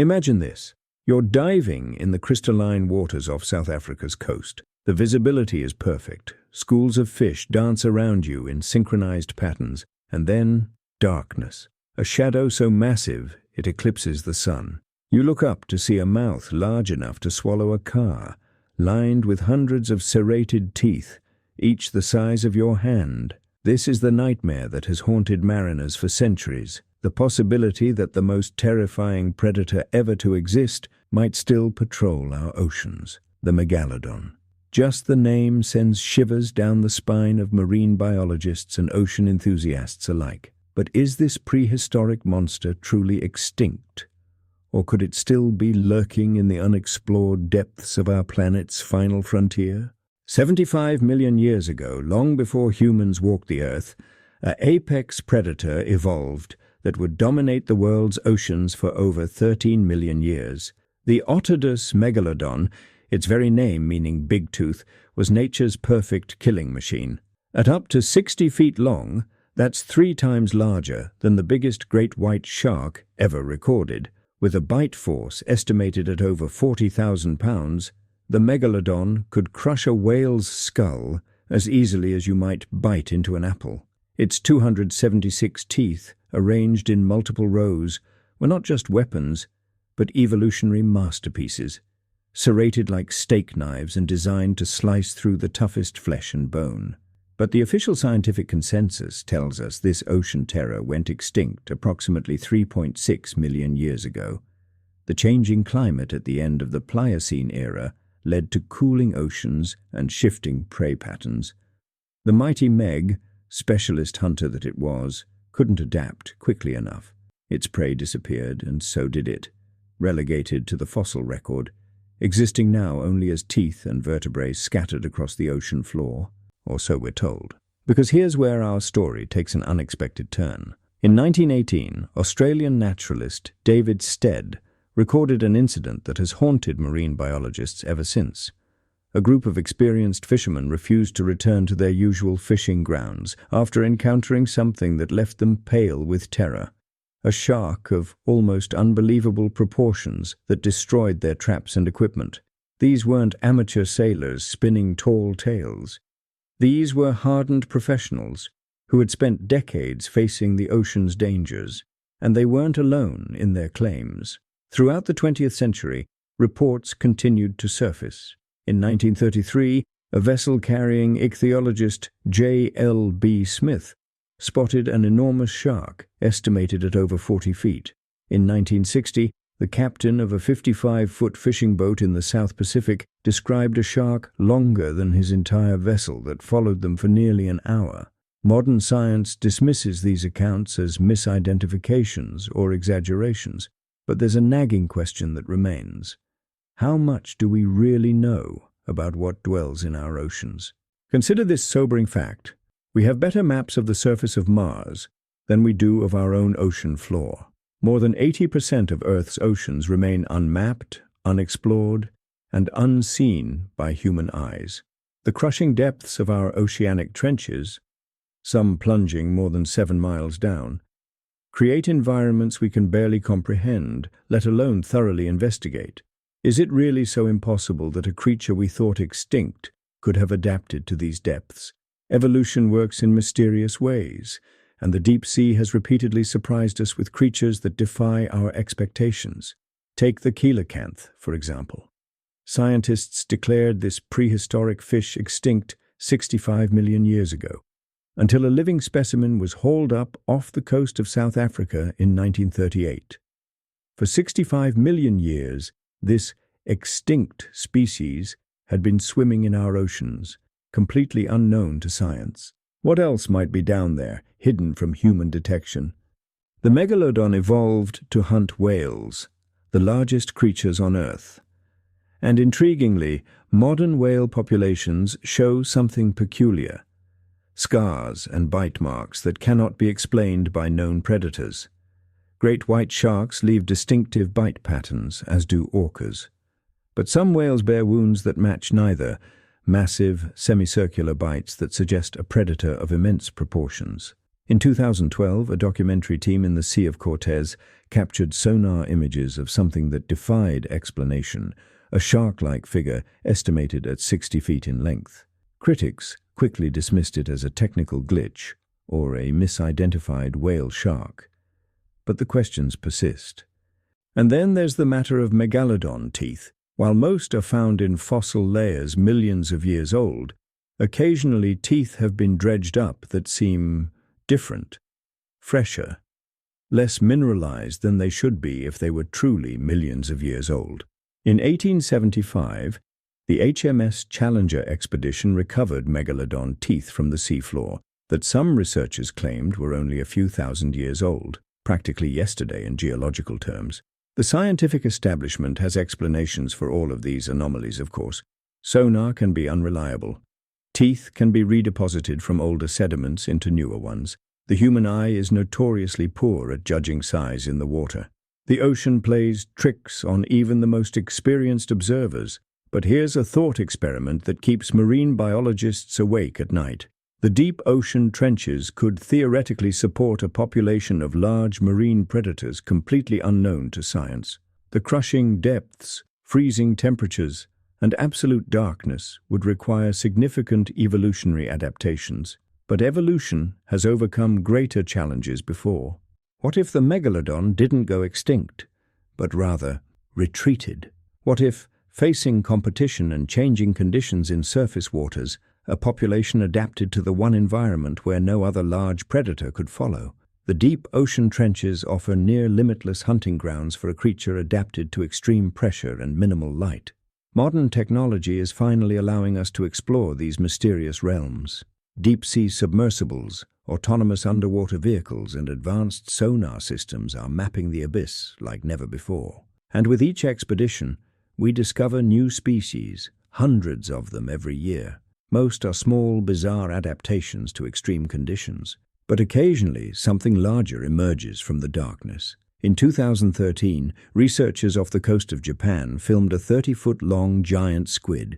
Imagine this. You're diving in the crystalline waters off South Africa's coast. The visibility is perfect. Schools of fish dance around you in synchronized patterns, and then darkness. A shadow so massive it eclipses the sun. You look up to see a mouth large enough to swallow a car, lined with hundreds of serrated teeth, each the size of your hand. This is the nightmare that has haunted mariners for centuries. The possibility that the most terrifying predator ever to exist might still patrol our oceans, the Megalodon. Just the name sends shivers down the spine of marine biologists and ocean enthusiasts alike. But is this prehistoric monster truly extinct? Or could it still be lurking in the unexplored depths of our planet's final frontier? 75 million years ago, long before humans walked the Earth, an apex predator evolved that would dominate the world's oceans for over 13 million years. The Otodus Megalodon, its very name meaning big tooth, was nature's perfect killing machine. At up to 60 feet long, that's 3 times larger than the biggest great white shark ever recorded. With a bite force estimated at over 40,000 pounds, the Megalodon could crush a whale's skull as easily as you might bite into an apple. Its 276 teeth, arranged in multiple rows, were not just weapons, but evolutionary masterpieces, serrated like steak knives and designed to slice through the toughest flesh and bone. But the official scientific consensus tells us this ocean terror went extinct approximately 3.6 million years ago. The changing climate at the end of the Pliocene era led to cooling oceans and shifting prey patterns. The mighty Meg, specialist hunter that it was, couldn't adapt quickly enough. Its prey disappeared, and so did it, relegated to the fossil record, existing now only as teeth and vertebrae scattered across the ocean floor. Or so we're told. Because here's where our story takes an unexpected turn. In 1918, Australian naturalist David Stead recorded an incident that has haunted marine biologists ever since. A group of experienced fishermen refused to return to their usual fishing grounds after encountering something that left them pale with terror. A shark of almost unbelievable proportions that destroyed their traps and equipment. These weren't amateur sailors spinning tall tales. These were hardened professionals who had spent decades facing the ocean's dangers, and they weren't alone in their claims. Throughout the 20th century, reports continued to surface. In 1933, a vessel carrying ichthyologist J.L.B. Smith spotted an enormous shark, estimated at over 40 feet. In 1960, the captain of a 55-foot fishing boat in the South Pacific described a shark longer than his entire vessel that followed them for nearly an hour. Modern science dismisses these accounts as misidentifications or exaggerations, but there's a nagging question that remains. How much do we really know about what dwells in our oceans? Consider this sobering fact. We have better maps of the surface of Mars than we do of our own ocean floor. More than 80% of Earth's oceans remain unmapped, unexplored, and unseen by human eyes. The crushing depths of our oceanic trenches, some plunging more than 7 miles down, create environments we can barely comprehend, let alone thoroughly investigate. Is it really so impossible that a creature we thought extinct could have adapted to these depths? Evolution works in mysterious ways, and the deep sea has repeatedly surprised us with creatures that defy our expectations. Take the coelacanth, for example. Scientists declared this prehistoric fish extinct 65 million years ago, until a living specimen was hauled up off the coast of South Africa in 1938. For 65 million years, this extinct species had been swimming in our oceans, completely unknown to science. What else might be down there, hidden from human detection? The Megalodon evolved to hunt whales, the largest creatures on Earth. And intriguingly, modern whale populations show something peculiar. Scars and bite marks that cannot be explained by known predators. Great white sharks leave distinctive bite patterns, as do orcas. But some whales bear wounds that match neither, massive, semicircular bites that suggest a predator of immense proportions. In 2012, a documentary team in the Sea of Cortez captured sonar images of something that defied explanation, a shark-like figure estimated at 60 feet in length. Critics quickly dismissed it as a technical glitch or a misidentified whale shark. But the questions persist. And then there's the matter of Megalodon teeth. While most are found in fossil layers millions of years old, occasionally teeth have been dredged up that seem different, fresher, less mineralized than they should be if they were truly millions of years old. In 1875, the HMS Challenger expedition recovered Megalodon teeth from the seafloor that some researchers claimed were only a few thousand years old, practically yesterday in geological terms. The scientific establishment has explanations for all of these anomalies, of course. Sonar can be unreliable. Teeth can be redeposited from older sediments into newer ones. The human eye is notoriously poor at judging size in the water. The ocean plays tricks on even the most experienced observers. But here's a thought experiment that keeps marine biologists awake at night. The deep ocean trenches could theoretically support a population of large marine predators completely unknown to science. The crushing depths, freezing temperatures, and absolute darkness would require significant evolutionary adaptations. But evolution has overcome greater challenges before. What if the Megalodon didn't go extinct, but rather retreated? What if, facing competition and changing conditions in surface waters, a population adapted to the one environment where no other large predator could follow? The deep ocean trenches offer near-limitless hunting grounds for a creature adapted to extreme pressure and minimal light. Modern technology is finally allowing us to explore these mysterious realms. Deep-sea submersibles, autonomous underwater vehicles, and advanced sonar systems are mapping the abyss like never before. And with each expedition, we discover new species, hundreds of them every year. Most are small, bizarre adaptations to extreme conditions, but occasionally something larger emerges from the darkness. In 2013, researchers off the coast of Japan filmed a 30-foot-long giant squid,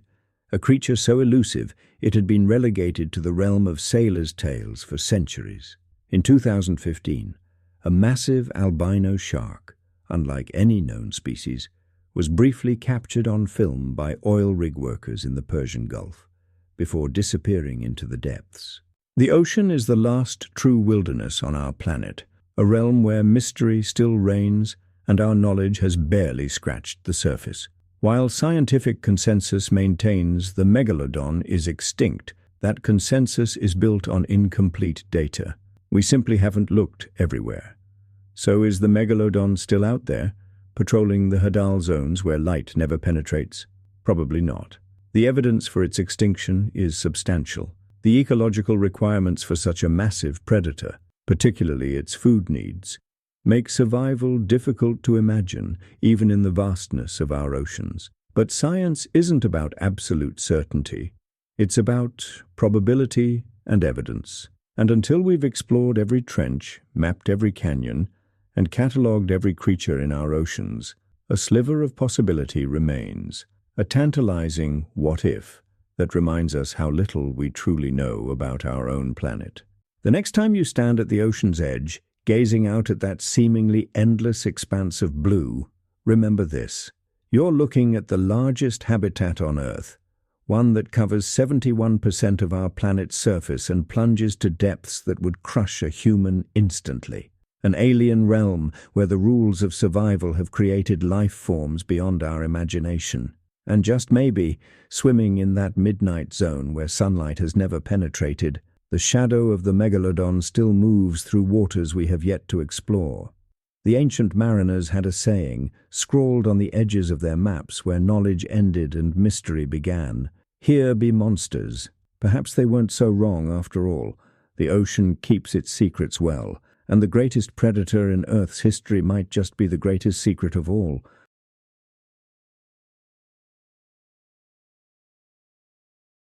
a creature so elusive it had been relegated to the realm of sailors' tales for centuries. In 2015, a massive albino shark, unlike any known species, was briefly captured on film by oil rig workers in the Persian Gulf, before disappearing into the depths. The ocean is the last true wilderness on our planet, a realm where mystery still reigns and our knowledge has barely scratched the surface. While scientific consensus maintains the Megalodon is extinct, that consensus is built on incomplete data. We simply haven't looked everywhere. So is the Megalodon still out there, patrolling the Hadal zones where light never penetrates? Probably not. The evidence for its extinction is substantial. The ecological requirements for such a massive predator, particularly its food needs, make survival difficult to imagine, even in the vastness of our oceans. But science isn't about absolute certainty. It's about probability and evidence. And until we've explored every trench, mapped every canyon, and catalogued every creature in our oceans, a sliver of possibility remains, a tantalizing what-if that reminds us how little we truly know about our own planet. The next time you stand at the ocean's edge, gazing out at that seemingly endless expanse of blue, remember this: you're looking at the largest habitat on Earth, one that covers 71% of our planet's surface and plunges to depths that would crush a human instantly. An alien realm where the rules of survival have created life forms beyond our imagination. And just maybe, swimming in that midnight zone where sunlight has never penetrated, the shadow of the Megalodon still moves through waters we have yet to explore. The ancient mariners had a saying, scrawled on the edges of their maps where knowledge ended and mystery began: "Here be monsters." Perhaps they weren't so wrong after all. The ocean keeps its secrets well, and the greatest predator in Earth's history might just be the greatest secret of all,